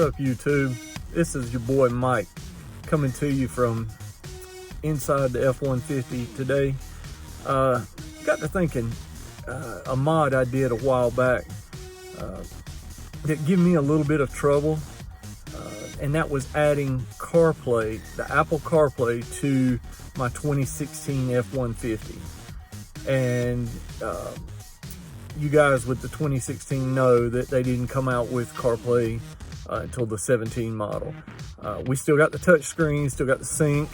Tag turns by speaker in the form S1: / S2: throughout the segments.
S1: up, YouTube? This is your boy Mike coming to you from inside the F-150 today. Got to thinking, a mod I did a while back that gave me a little bit of trouble, and that was adding CarPlay, the Apple CarPlay, to my 2016 F-150. And you guys with the 2016 know that they didn't come out with CarPlay until the 17 model. We still got the touch screen, still got the sync,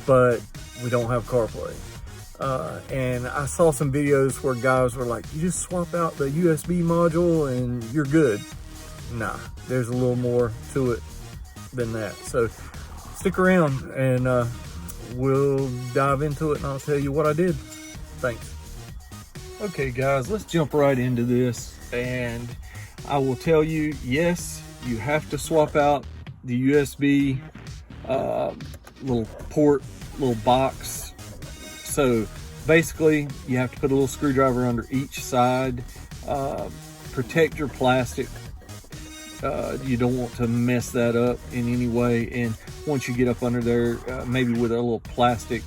S1: but we don't have CarPlay. And I saw some videos where guys were like, you just swap out the USB module and you're good. Nah, there's a little more to it than that. So stick around and we'll dive into it and I'll tell you what I did. Thanks. Okay guys, let's jump right into this, and I will tell you, yes, you have to swap out the USB little port, little box. So basically you have to put a little screwdriver under each side, protect your plastic. You don't want to mess that up in any way, and once you get up under there, maybe with a little plastic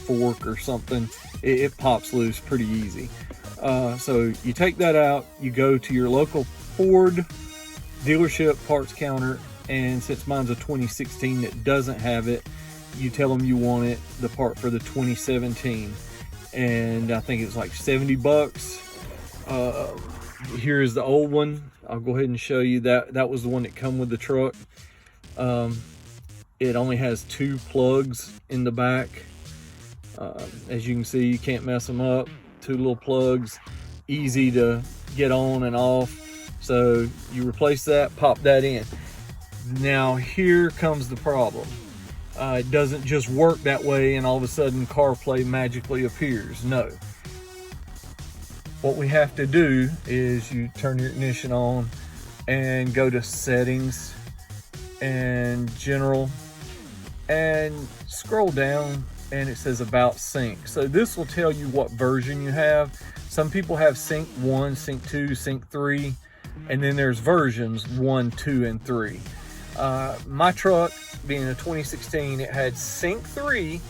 S1: fork or something, it pops loose pretty easy. So you take that out, you go to your local Ford dealership parts counter, and since mine's a 2016 that doesn't have it, you tell them you want it, the part for the 2017, and I think it's like 70 bucks. Here's the old one. I'll go ahead and show you that. That was the one that come with the truck. It only has 2 plugs in the back. As you can see, you can't mess them up. 2 little plugs, easy to get on and off. So you replace that, pop that in. Now here comes the problem. It doesn't just work that way and all of a sudden CarPlay magically appears. No. What we have to do is you turn your ignition on and go to settings and general and scroll down, and it says about sync. So this will tell you what version you have. Some people have sync 1, sync 2, sync 3, and then there's versions 1, 2, and 3. My truck, being a 2016, it had sync 3,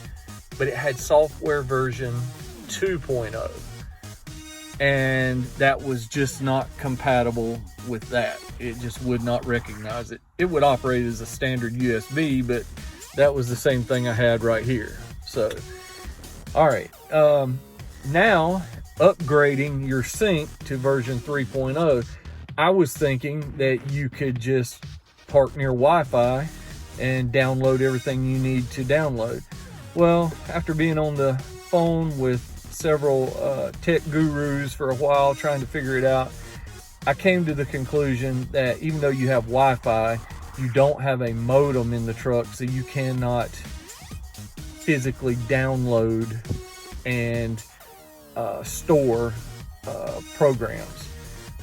S1: but it had software version 2.0. And that was just not compatible with that. It just would not recognize it. It would operate as a standard USB, but that was the same thing I had right here. So, all right, now upgrading your sync to version 3.0, I was thinking that you could just park near Wi-Fi and download everything you need to download. Well, after being on the phone with several tech gurus for a while trying to figure it out, I came to the conclusion that even though you have Wi-Fi, you don't have a modem in the truck, so you cannot physically download and store programs.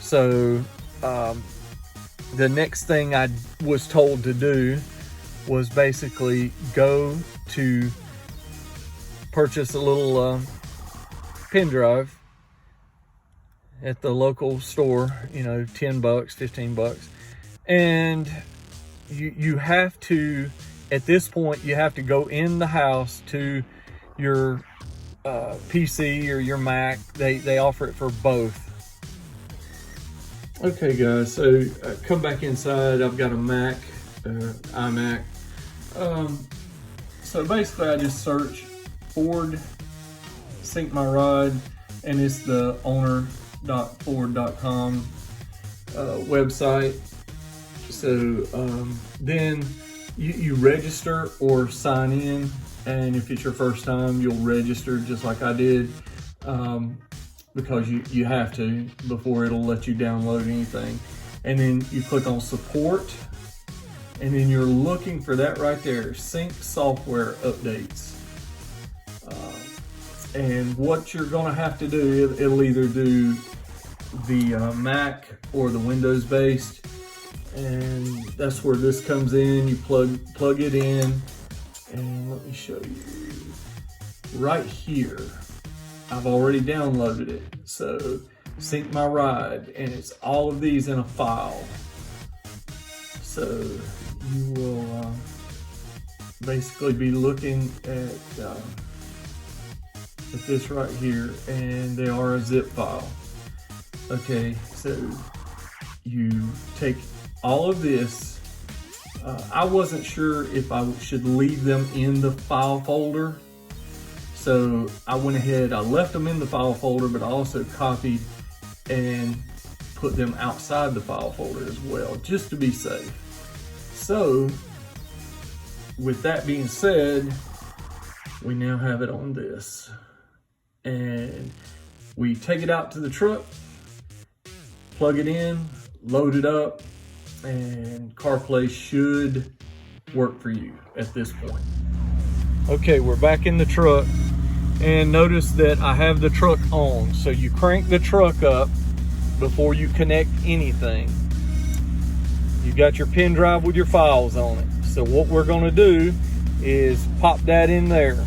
S1: So the next thing I was told to do was basically go to purchase a little pen drive at the local store, you know, 10 bucks, 15 bucks. And you have to, at this point, you have to go in the house to your PC or your Mac. They offer it for both. Okay guys, so come back inside. I've got a Mac, iMac. So basically I just search Ford Sync My Ride, and it's the owner.ford.com website. So then you register or sign in, and if it's your first time, you'll register just like I did, because you have to before it'll let you download anything. And then you click on support, and then you're looking for that right there, sync software updates. And what you're gonna have to do, it'll either do the Mac or the Windows based, and that's where this comes in. You plug it in, and let me show you right here. I've already downloaded it. So Sync My Ride, and it's all of these in a file. So you will basically be looking at this right here, and they are a zip file. Okay, so you take all of this. I wasn't sure if I should leave them in the file folder, so I went ahead, I left them in the file folder, but I also copied and put them outside the file folder as well, just to be safe. So with that being said, we now have it on this, and we take it out to the truck, plug it in, load it up, and CarPlay should work for you at this point. Okay, we're back in the truck, and notice that I have the truck on. So you crank the truck up before you connect anything. You got your pen drive with your files on it. So what we're gonna do is pop that in there.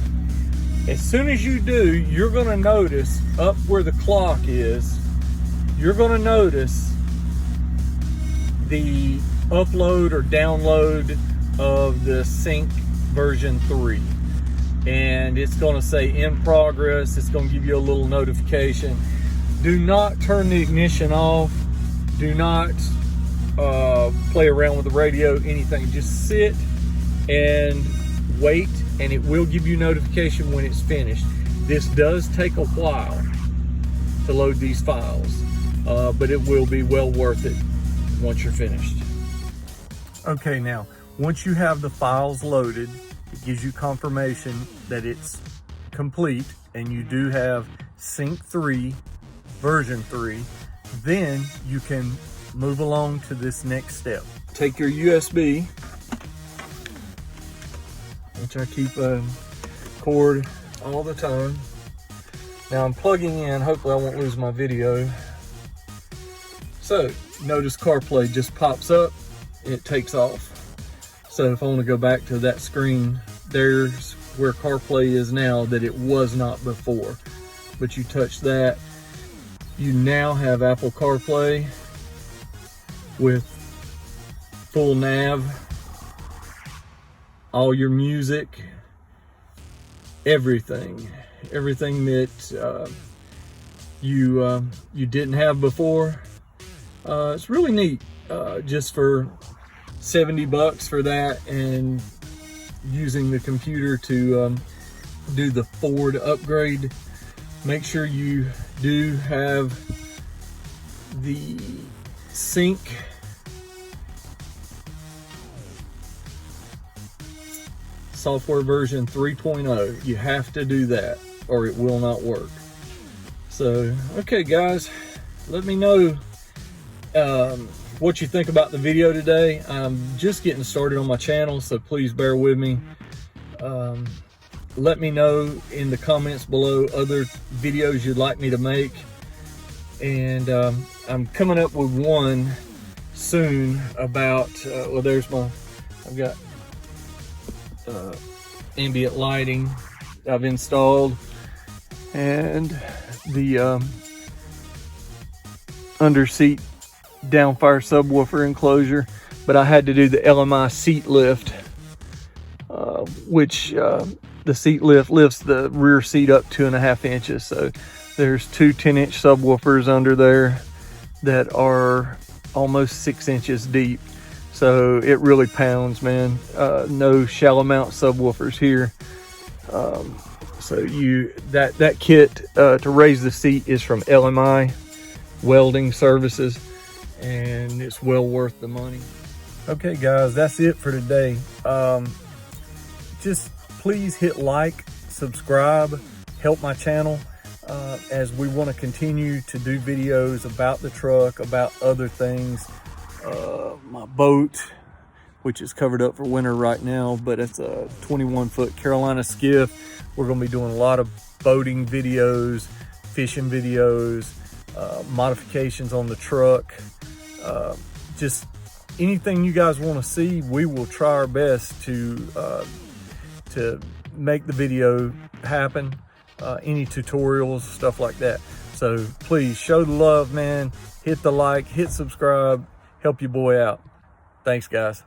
S1: As soon as you do, you're gonna notice up where the clock is, you're gonna notice the upload or download of the Sync version 3. And it's gonna say in progress. It's gonna give you a little notification. Do not turn the ignition off. Do not play around with the radio, anything. Just sit and wait, and it will give you notification when it's finished. This does take a while to load these files, but it will be well worth it once you're finished. Okay, now once you have the files loaded, it gives you confirmation that it's complete and you do have Sync 3 version 3. Then you can move along to this next step. Take your USB, which I keep a cord all the time. Now I'm plugging in, hopefully I won't lose my video. So notice CarPlay just pops up, it takes off. So if I want to go back to that screen, there's where CarPlay is now that it was not before. But you touch that, you now have Apple CarPlay with full nav, all your music, everything that you didn't have before. It's really neat, just for $70 for that, and using the computer to do the Ford upgrade. Make sure you do have the Sync software version 3.0. You have to do that or it will not work. So, okay guys, let me know what you think about the video today. I'm just getting started on my channel, so please bear with me. Let me know in the comments below other videos you'd like me to make, and I'm coming up with one soon about well, there's my, I've got ambient lighting I've installed, and the under seat downfire subwoofer enclosure, but I had to do the LMI seat lift, which the seat lift lifts the rear seat up 2.5 inches. So there's two 10-inch subwoofers under there that are almost 6 inches deep. So it really pounds, man. No shallow mount subwoofers here. So that kit to raise the seat is from LMI Welding Services, and it's well worth the money. Okay guys, that's it for today. Just please hit like, subscribe, help my channel as we want to continue to do videos about the truck, about other things. My boat, which is covered up for winter right now, but it's a 21-foot Carolina skiff. We're going to be doing a lot of boating videos, fishing videos, modifications on the truck, just anything you guys want to see. We will try our best to make the video happen, any tutorials, stuff like that. So please show the love, man. Hit the like, hit subscribe, help your boy out. Thanks, guys.